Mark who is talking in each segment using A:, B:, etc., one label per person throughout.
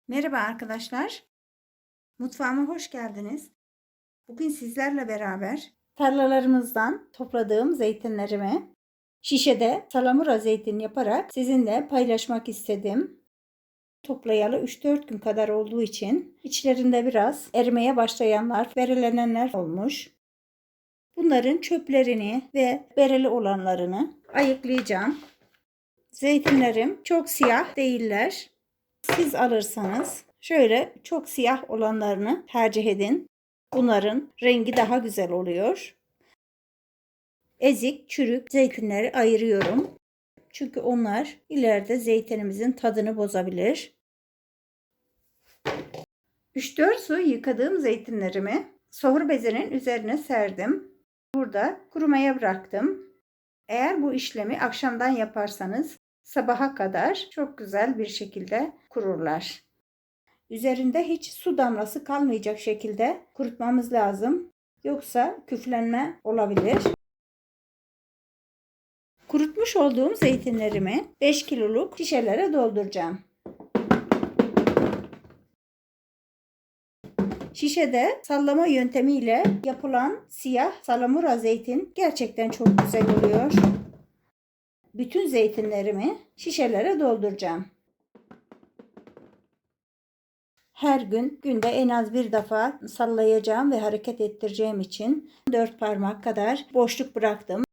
A: Merhaba arkadaşlar. Mutfağıma hoş geldiniz. Bugün sizlerle beraber tarlalarımızdan topladığım zeytinlerimi şişede salamura zeytin yaparak sizinle paylaşmak istedim. Toplayalı 3-4 gün kadar olduğu için içlerinde biraz erimeye başlayanlar, berelenenler olmuş. Bunların çöplerini ve bereli olanlarını ayıklayacağım. Zeytinlerim çok siyah değiller. Siz alırsanız şöyle çok siyah olanlarını tercih edin. Bunların rengi daha güzel oluyor. Ezik, çürük zeytinleri ayırıyorum. Çünkü onlar ileride zeytinimizin tadını bozabilir. 3-4 su yıkadığım zeytinlerimi sofra bezinin üzerine serdim. Burada kurumaya bıraktım. Eğer bu işlemi akşamdan yaparsanız sabaha kadar çok güzel bir şekilde kururlar. Üzerinde hiç su damlası kalmayacak şekilde kurutmamız lazım. Yoksa küflenme olabilir. Kurutmuş olduğum zeytinlerimi 5 kiloluk şişelere dolduracağım. Şişede sallama yöntemiyle yapılan siyah salamura zeytin gerçekten çok güzel oluyor. Bütün zeytinlerimi şişelere dolduracağım. Her gün günde en az bir defa sallayacağım ve hareket ettireceğim için 4 parmak kadar boşluk bıraktım.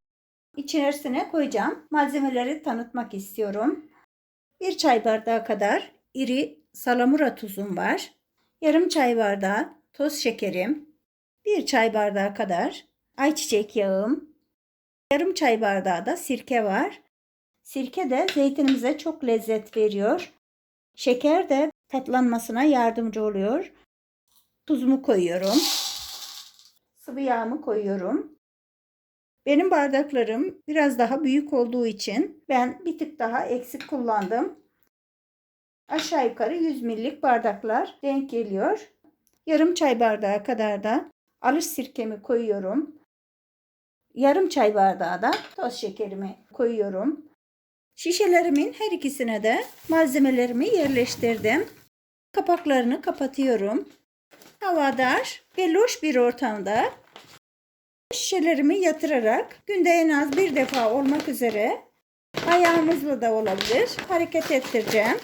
A: İçerisine koyacağım. Malzemeleri tanıtmak istiyorum. 1 çay bardağı kadar iri salamura tuzum var. Yarım çay bardağı toz şekerim. 1 çay bardağı kadar ayçiçek yağım. Yarım çay bardağı da sirke var. Sirke de zeytinimize çok lezzet veriyor. Şeker de tatlanmasına yardımcı oluyor. Tuzumu koyuyorum. Sıvı yağımı koyuyorum. Benim bardaklarım biraz daha büyük olduğu için ben bir tık daha eksik kullandım. Aşağı yukarı 100 millik bardaklar denk geliyor. Yarım çay bardağı kadar da alış sirkemi koyuyorum. Yarım çay bardağı da toz şekerimi koyuyorum. Şişelerimin her ikisine de malzemelerimi yerleştirdim. Kapaklarını kapatıyorum. Havadar ve loş bir ortamda şişelerimi yatırarak günde en az bir defa olmak üzere ayağımızla da olabilir hareket ettireceğim.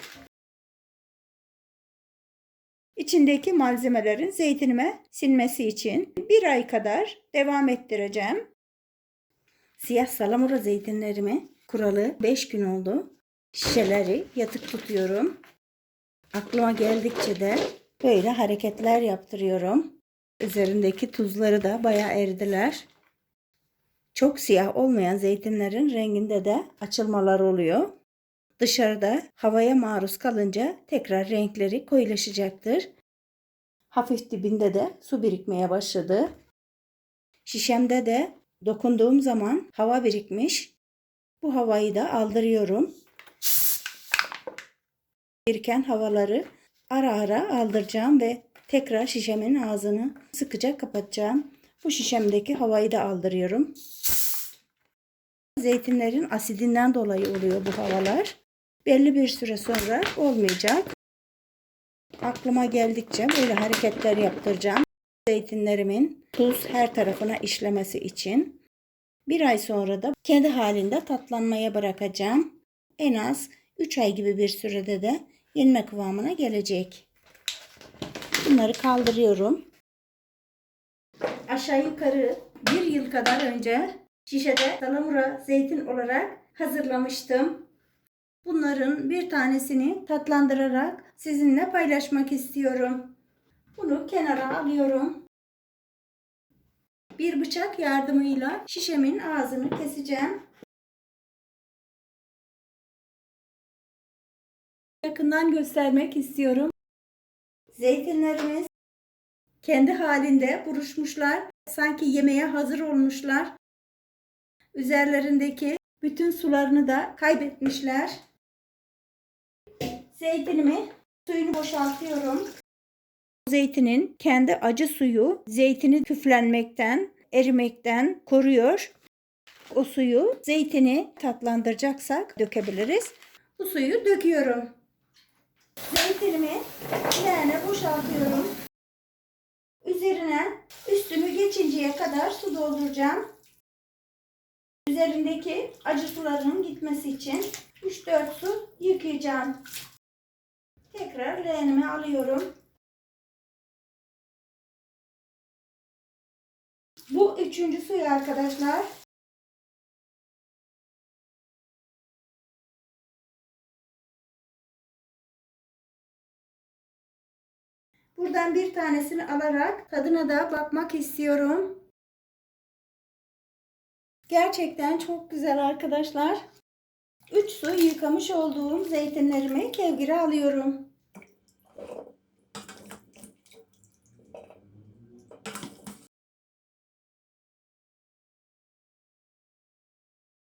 A: İçindeki malzemelerin zeytinime sinmesi için 1 ay kadar devam ettireceğim. Siyah salamura zeytinlerimi kuralı 5 gün oldu. Şişeleri yatık tutuyorum. Aklıma geldikçe de böyle hareketler yaptırıyorum. Üzerindeki tuzları da bayağı eridiler. Çok siyah olmayan zeytinlerin renginde de açılmalar oluyor. Dışarıda havaya maruz kalınca tekrar renkleri koyulaşacaktır. Hafif dibinde de su birikmeye başladı. Şişemde de dokunduğum zaman hava birikmiş. Bu havayı da aldırıyorum. Biriken havaları ara ara aldıracağım ve tekrar şişemin ağzını sıkıca kapatacağım. Bu şişemdeki havayı da aldırıyorum. Zeytinlerin asidinden dolayı oluyor bu havalar. Belli bir süre sonra olmayacak. Aklıma geldikçe böyle hareketler yaptıracağım. Zeytinlerimin tuz her tarafına işlemesi için. 1 ay sonra da kendi halinde tatlanmaya bırakacağım. En az 3 ay gibi bir sürede de yenme kıvamına gelecek. Bunları kaldırıyorum. Aşağı yukarı 1 yıl kadar önce şişede salamura zeytin olarak hazırlamıştım. Bunların bir tanesini tatlandırarak sizinle paylaşmak istiyorum. Bunu kenara alıyorum. Bir bıçak yardımıyla şişemin ağzını keseceğim. Yakından göstermek istiyorum. Zeytinlerimiz kendi halinde buruşmuşlar. Sanki yemeğe hazır olmuşlar. Üzerlerindeki bütün sularını da kaybetmişler. Zeytinimi suyunu boşaltıyorum. Zeytinin kendi acı suyu zeytini küflenmekten, erimekten koruyor. O suyu zeytini tatlandıracaksak dökebiliriz. Bu suyu döküyorum. Zeytinimi boşaltıyorum. Üzerine üstünü geçinceye kadar su dolduracağım. Üzerindeki acı suların gitmesi için 3-4 su yıkayacağım. Tekrar leğenime alıyorum. Bu üçüncü suyu arkadaşlar. Buradan bir tanesini alarak tadına da bakmak istiyorum. Gerçekten çok güzel arkadaşlar. 3 su yıkamış olduğum zeytinlerimi kevgire alıyorum.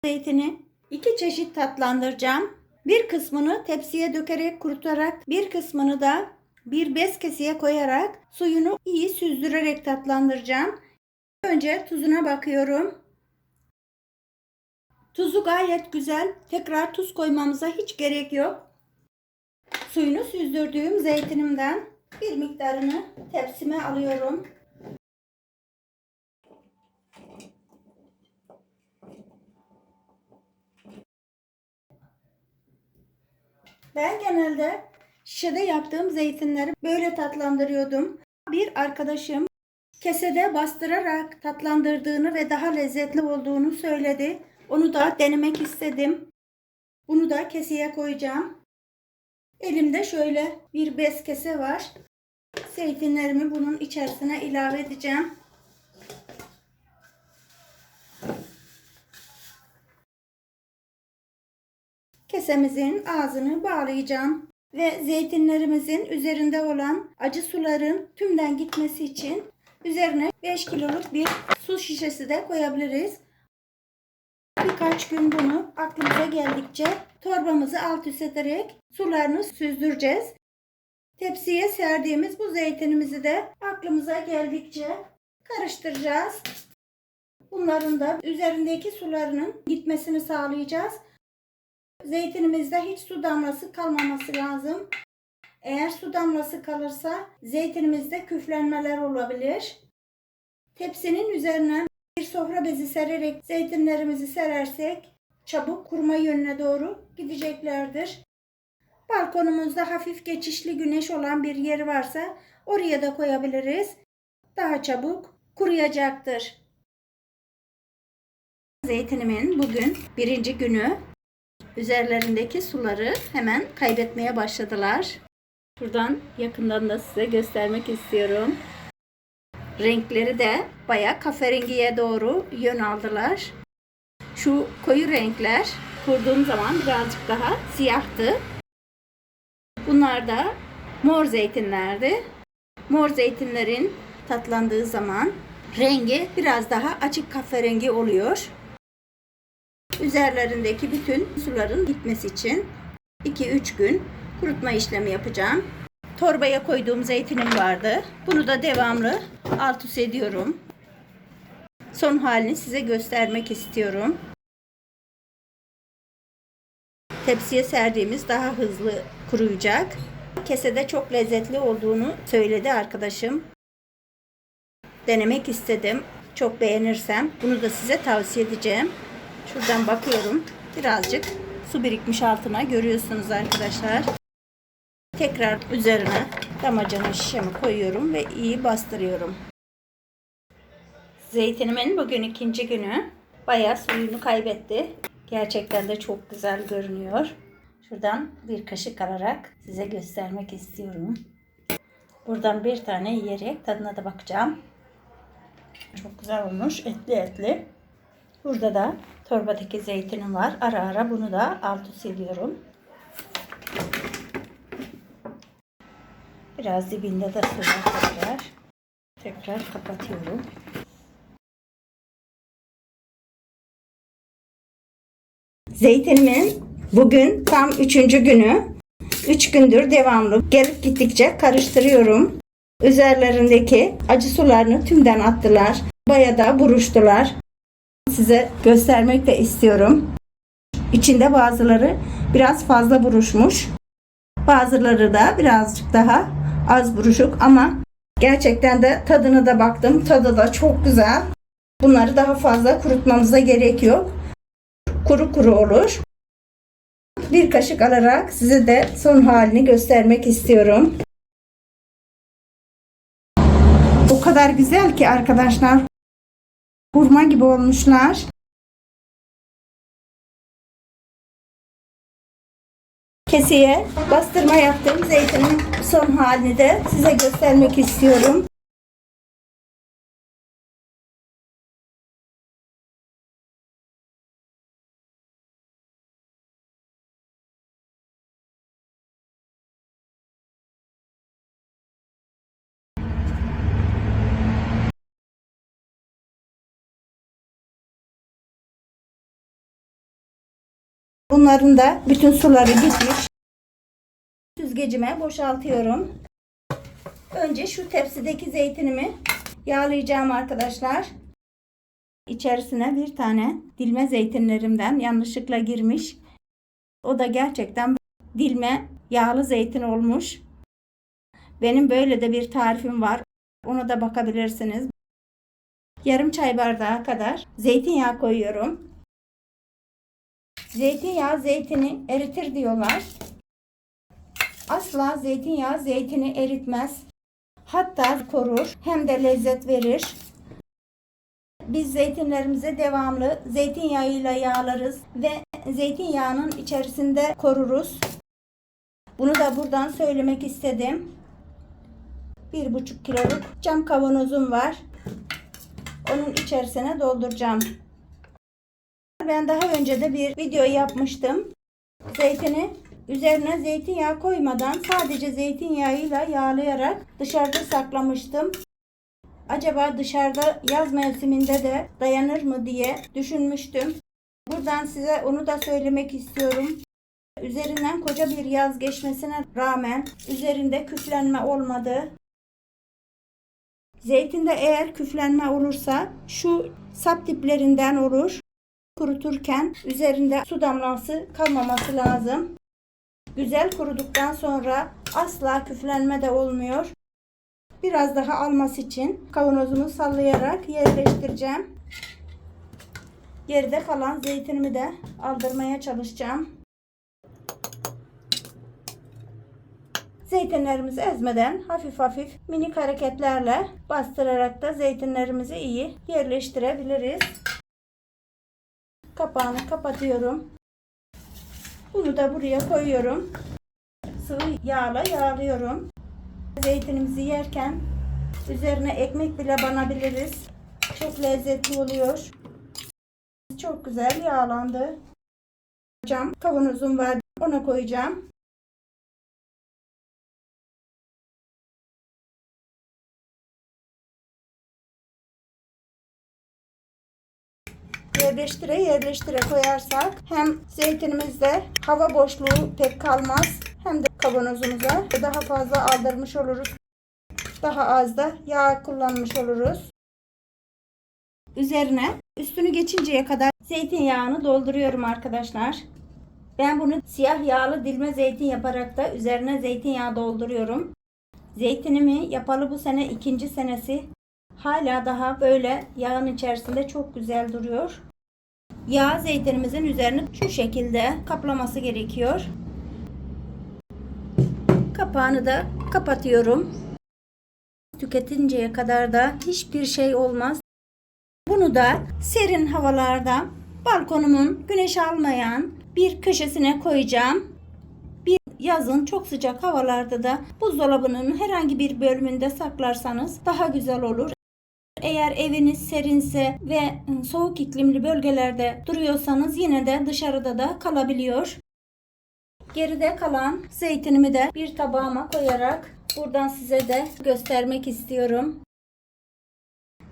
A: Zeytini 2 çeşit tatlandıracağım. Bir kısmını tepsiye dökerek kurutarak, bir kısmını da bir bez keseye koyarak suyunu iyi süzdürerek tatlandıracağım. Önce tuzuna bakıyorum. Tuzu gayet güzel. Tekrar tuz koymamıza hiç gerek yok. Suyunu süzdürdüğüm zeytinimden bir miktarını tepsime alıyorum. Ben genelde şişede yaptığım zeytinleri böyle tatlandırıyordum. Bir arkadaşım kesede bastırarak tatlandırdığını ve daha lezzetli olduğunu söyledi. Onu da denemek istedim. Bunu da keseye koyacağım. Elimde şöyle bir bez kese var. Zeytinlerimi bunun içerisine ilave edeceğim. Kesemizin ağzını bağlayacağım ve zeytinlerimizin üzerinde olan acı suların tümden gitmesi için üzerine 5 kiloluk bir su şişesi de koyabiliriz. Birkaç gün bunu aklımıza geldikçe torbamızı alt üst ederek sularını süzdüreceğiz. Tepsiye serdiğimiz bu zeytinimizi de aklımıza geldikçe karıştıracağız. Bunların da üzerindeki sularının gitmesini sağlayacağız. Zeytinimizde hiç su damlası kalmaması lazım. Eğer su damlası kalırsa zeytinimizde küflenmeler olabilir. Tepsinin üzerine bir sofra bezi sererek zeytinlerimizi serersek çabuk kuruma yönüne doğru gideceklerdir. Balkonumuzda hafif geçişli güneş olan bir yer varsa oraya da koyabiliriz. Daha çabuk kuruyacaktır. Zeytinimin bugün birinci günü. Üzerlerindeki suları hemen kaybetmeye başladılar. Buradan yakından da size göstermek istiyorum. Renkleri de bayağı kahverengiye doğru yön aldılar. Şu koyu renkler kurduğum zaman birazcık daha siyahtı. Bunlar da mor zeytinlerdi. Mor zeytinlerin tatlandığı zaman rengi biraz daha açık kahverengi oluyor. Üzerlerindeki bütün suların gitmesi için 2-3 gün kurutma işlemi yapacağım. Torbaya koyduğum zeytinim vardı. Bunu da devamlı alt üst ediyorum. Son halini size göstermek istiyorum. Tepsiye serdiğimiz daha hızlı kuruyacak. Kesede çok lezzetli olduğunu söyledi arkadaşım. Denemek istedim. Çok beğenirsem bunu da size tavsiye edeceğim. Şuradan bakıyorum. Birazcık su birikmiş altına, görüyorsunuz arkadaşlar. Tekrar üzerine damacana şişemi koyuyorum ve iyi bastırıyorum. Zeytinimin bugün ikinci günü. Bayağı suyunu kaybetti. Gerçekten de çok güzel görünüyor. Şuradan bir kaşık alarak size göstermek istiyorum. Buradan bir tane yiyerek tadına da bakacağım. Çok güzel olmuş. Etli etli. Burada da torbadaki zeytinim var. Ara ara bunu da alt üst ediyorum. Biraz dibinde de su var. Tekrar kapatıyorum. Zeytinimin bugün tam 3. günü. 3 gündür devamlı gelip gittikçe karıştırıyorum. Üzerlerindeki acı sularını tümden attılar. Bayağı da buruştular. Size göstermek de istiyorum. İçinde bazıları biraz fazla buruşmuş. Bazıları da birazcık daha Az buruşuk ama gerçekten de tadına da baktım. Tadı da çok güzel. Bunları daha fazla kurutmamıza gerek yok. Kuru kuru olur. Bir kaşık alarak size de son halini göstermek istiyorum. O kadar güzel ki arkadaşlar. Hurma gibi olmuşlar. Keseye bastırma yaptığım zeytinin son halini de size göstermek istiyorum. Bunların da bütün suları gitmiş. Süzgecime boşaltıyorum. Önce şu tepsideki zeytinimi yağlayacağım arkadaşlar. İçerisine bir tane dilme zeytinlerimden yanlışlıkla girmiş. O da gerçekten dilme yağlı zeytin olmuş. Benim böyle de bir tarifim var. Ona da bakabilirsiniz. Yarım çay bardağı kadar zeytinyağı koyuyorum. Zeytinyağı zeytini eritir diyorlar. Asla zeytinyağı zeytini eritmez. Hatta korur hem de lezzet verir. Biz zeytinlerimizi devamlı zeytinyağıyla yağlarız ve zeytinyağının içerisinde koruruz. Bunu da buradan söylemek istedim. 1,5 kiloluk cam kavanozum var. Onun içerisine dolduracağım. Ben daha önce de bir video yapmıştım. Zeytini üzerine zeytinyağı koymadan sadece zeytinyağıyla yağlayarak dışarıda saklamıştım. Acaba dışarıda yaz mevsiminde de dayanır mı diye düşünmüştüm. Buradan size onu da söylemek istiyorum. Üzerinden koca bir yaz geçmesine rağmen üzerinde küflenme olmadı. Zeytinde eğer küflenme olursa şu sap diplerinden olur. Kuruturken üzerinde su damlası kalmaması lazım. Güzel kuruduktan sonra asla küflenme de olmuyor. Biraz daha alması için kavanozumu sallayarak yerleştireceğim. Geride kalan zeytinimi de aldırmaya çalışacağım. Zeytinlerimizi ezmeden hafif hafif minik hareketlerle bastırarak da zeytinlerimizi iyi yerleştirebiliriz. Kapağını kapatıyorum. Bunu da buraya koyuyorum. Sıvı yağla yağlıyorum. Zeytinimizi yerken üzerine ekmek bile banabiliriz. Çok lezzetli oluyor. Çok güzel yağlandı. Cam kavanozum var. Ona koyacağım. Yerleştire yerleştire koyarsak hem zeytinimizde hava boşluğu pek kalmaz hem de kavanozumuza daha fazla aldırmış oluruz. Daha az da yağ kullanmış oluruz. Üzerine üstünü geçinceye kadar zeytinyağını dolduruyorum arkadaşlar. Ben bunu siyah yağlı dilme zeytin yaparak da üzerine zeytinyağı dolduruyorum. Zeytinimi yapalı bu sene 2. senesi. Hala daha böyle yağın içerisinde çok güzel duruyor. Yağ zeytinimizin üzerini şu şekilde kaplaması gerekiyor. Kapağını da kapatıyorum. Tüketinceye kadar da hiçbir şey olmaz. Bunu da serin havalarda balkonumun güneş almayan bir köşesine koyacağım. Bir yazın çok sıcak havalarda da buzdolabının herhangi bir bölümünde saklarsanız daha güzel olur. Eğer eviniz serinse ve soğuk iklimli bölgelerde duruyorsanız yine de dışarıda da kalabiliyor. Geride kalan zeytinimi de bir tabağıma koyarak buradan size de göstermek istiyorum.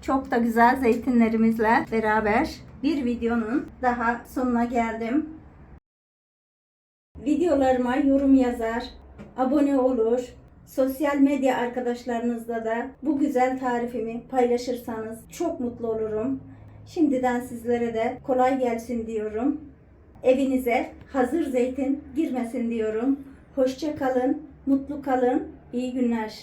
A: Çok da güzel zeytinlerimizle beraber bir videonun daha sonuna geldim. Videolarıma yorum yazar, abone olur. Sosyal medya arkadaşlarınızla da bu güzel tarifimi paylaşırsanız çok mutlu olurum. Şimdiden sizlere de kolay gelsin diyorum. Evinize hazır zeytin girmesin diyorum. Hoşça kalın, mutlu kalın, iyi günler.